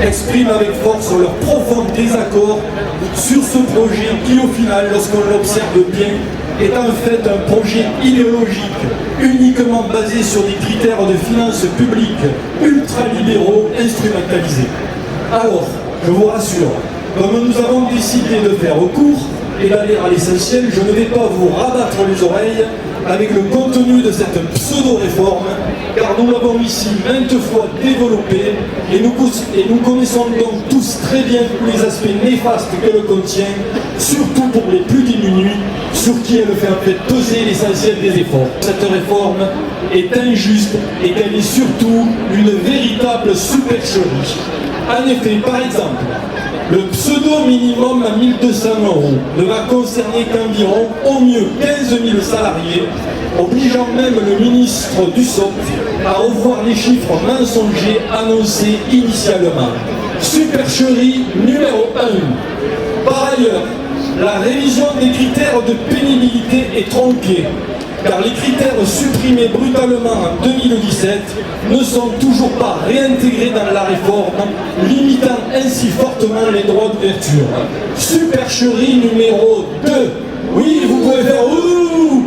expriment avec force leur profond désaccord sur ce projet qui, au final, lorsqu'on l'observe bien, est en fait un projet idéologique uniquement basé sur des critères de finances publiques ultralibéraux instrumentalisés. Alors, je vous rassure, comme nous avons décidé de faire court et d'aller à l'essentiel, je ne vais pas vous rabattre les oreilles avec le contenu de cette pseudo-réforme, car nous l'avons ici maintes fois développée et nous connaissons donc tous très bien tous les aspects néfastes qu'elle contient, surtout pour les plus démunis, sur qui elle fait en fait peser l'essentiel des efforts. Cette réforme est injuste et qu'elle est surtout une véritable supercherie. En effet, par exemple, le pseudo-minimum à 1 200 € ne va concerner qu'environ au mieux 15 000 salariés, obligeant même le ministre Dussopt à revoir les chiffres mensongers annoncés initialement. Supercherie numéro 1. Par ailleurs, la révision des critères de pénibilité est tronquée, car les critères supprimés brutalement en 2017 ne sont toujours pas réintégrés dans la réforme, limitant ainsi fortement les droits d'ouverture. Supercherie numéro 2. Oui, vous pouvez faire ouh.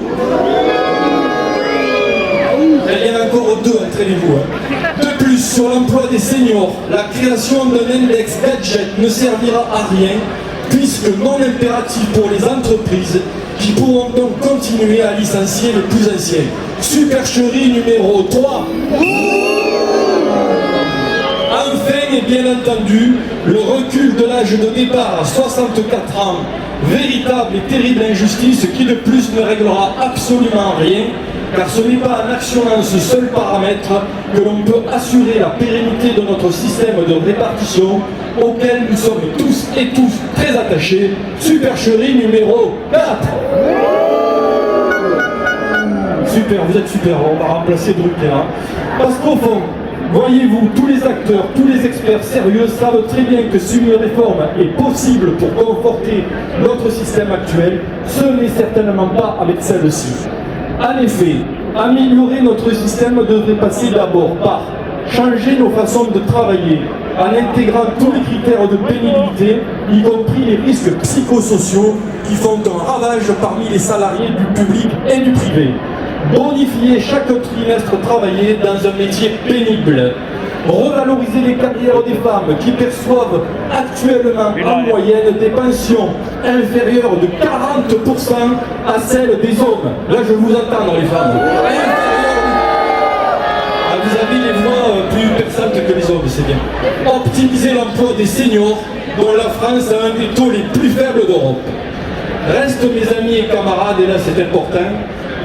Il y en a encore 2, entraînez-vous. De plus, sur l'emploi des seniors, la création d'un index gadget ne servira à rien, puisque non impératif pour les entreprises qui pourront donc continuer à licencier les plus anciens. Supercherie numéro 3. Enfin et bien entendu, le recul de l'âge de départ à 64 ans, véritable et terrible injustice qui de plus ne réglera absolument rien, car ce n'est pas en actionnant ce seul paramètre que l'on peut assurer la pérennité de notre système de répartition auquel nous sommes tous et tous très attachés. Supercherie numéro 4. Super, vous êtes super, on va remplacer Drucker. Parce qu'au fond, voyez-vous, tous les acteurs, tous les experts sérieux savent très bien que si une réforme est possible pour conforter notre système actuel, ce n'est certainement pas avec celle-ci. En effet, améliorer notre système devrait passer d'abord par changer nos façons de travailler, en intégrant tous les critères de pénibilité, y compris les risques psychosociaux qui font un ravage parmi les salariés du public et du privé. Bonifier chaque trimestre travaillé dans un métier pénible. Revaloriser les carrières des femmes qui perçoivent actuellement en moyenne des pensions inférieures de 40% à celles des hommes. Là, je vous entends, les femmes. Vous avez les voix plus perçantes que les hommes, c'est bien. Optimiser l'emploi des seniors, dont la France a un des taux les plus faibles d'Europe. Reste, mes amis et camarades, et là c'est important,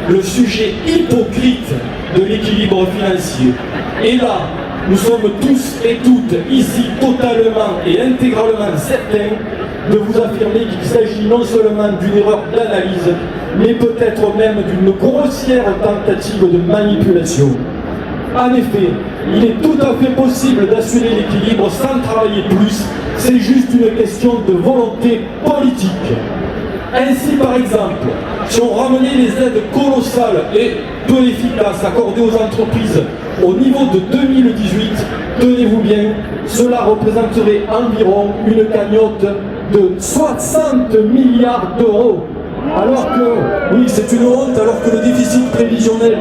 le sujet hypocrite de l'équilibre financier. Et là, nous sommes tous et toutes ici totalement et intégralement certains de vous affirmer qu'il s'agit non seulement d'une erreur d'analyse, mais peut-être même d'une grossière tentative de manipulation. En effet, il est tout à fait possible d'assurer l'équilibre sans travailler plus, c'est juste une question de volonté politique. Ainsi, par exemple, si on ramenait les aides colossales et peu efficaces accordées aux entreprises au niveau de 2018, tenez-vous bien, cela représenterait environ une cagnotte de 60 milliards d'euros. Alors que, oui, c'est une honte, alors que le déficit prévisionnel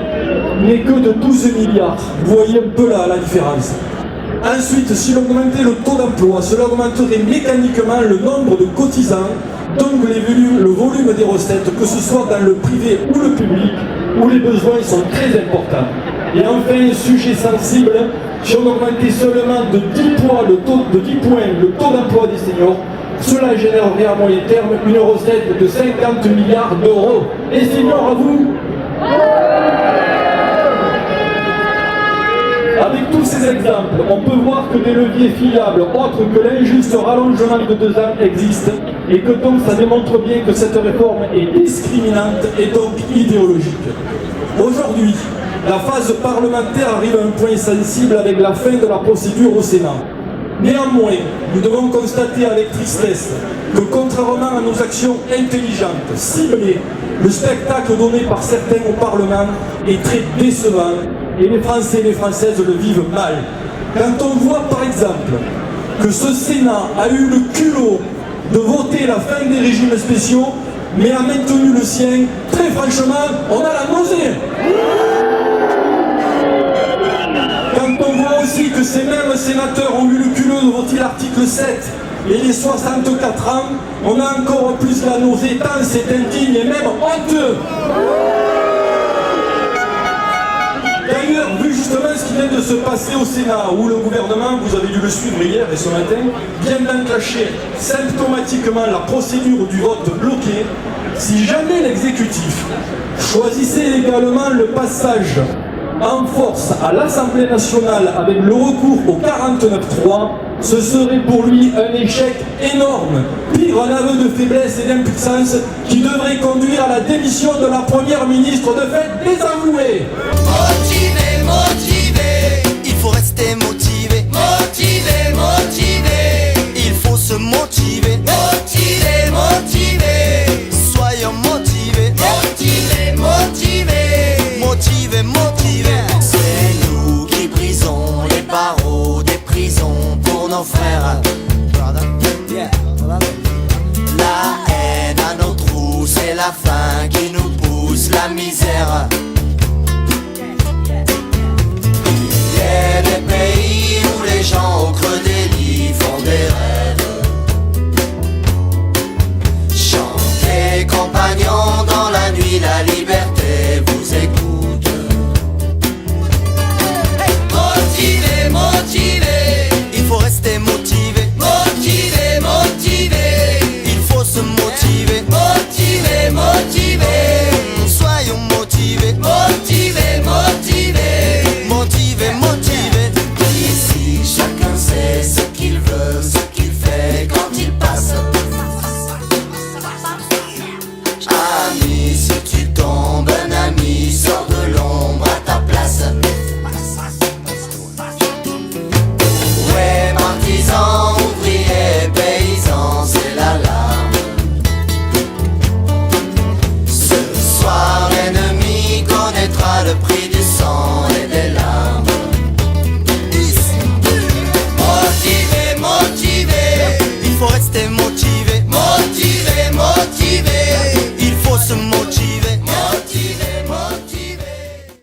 n'est que de 12 milliards. Vous voyez un peu là la différence. Ensuite, si l'on augmentait le taux d'emploi, cela augmenterait mécaniquement le nombre de cotisants, donc le volume des recettes, que ce soit dans le privé ou le public, où les besoins sont très importants. Et enfin, un sujet sensible, si on augmentait seulement de 10 points le taux d'emploi des seniors, cela générerait à moyen terme une recette de 50 milliards d'euros. Et seniors, à vous? Avec tous ces exemples, on peut voir que des leviers fiables autres que l'injuste rallongement de 2 ans existent et que donc ça démontre bien que cette réforme est discriminante et donc idéologique. Aujourd'hui, la phase parlementaire arrive à un point sensible avec la fin de la procédure au Sénat. Néanmoins, nous devons constater avec tristesse que contrairement à nos actions intelligentes, ciblées, le spectacle donné par certains au Parlement est très décevant et les Français et les Françaises le vivent mal. Quand on voit par exemple que ce Sénat a eu le culot de voter la fin des régimes spéciaux, mais a maintenu le sien. Très franchement, on a la nausée. Quand on voit aussi que ces mêmes sénateurs ont eu le culot de voter l'article 7 et les 64 ans, on a encore plus la nausée, tant c'est indigne et même honteux. D'ailleurs, vu justement ce qui vient de se passer au Sénat, où le gouvernement, vous avez dû le suivre hier et ce matin, vient d'enclencher symptomatiquement la procédure du vote bloqué, si jamais l'exécutif choisissait également le passage en force à l'Assemblée nationale avec le recours au 49.3, ce serait pour lui un échec énorme, pire un aveu de faiblesse et d'impuissance qui devrait conduire à la démission de la première ministre, de fait désavouée. Motivé, motivé, il faut rester motivé. Motivé, motivé, il faut se motiver. Motivé, motivé, soyons motivés. Motivé, motivé, motivé, motivé. C'est nous qui brisons les barreaux des prisons pour nos frères. La haine à nos trous, c'est la faim qui nous pousse la misère.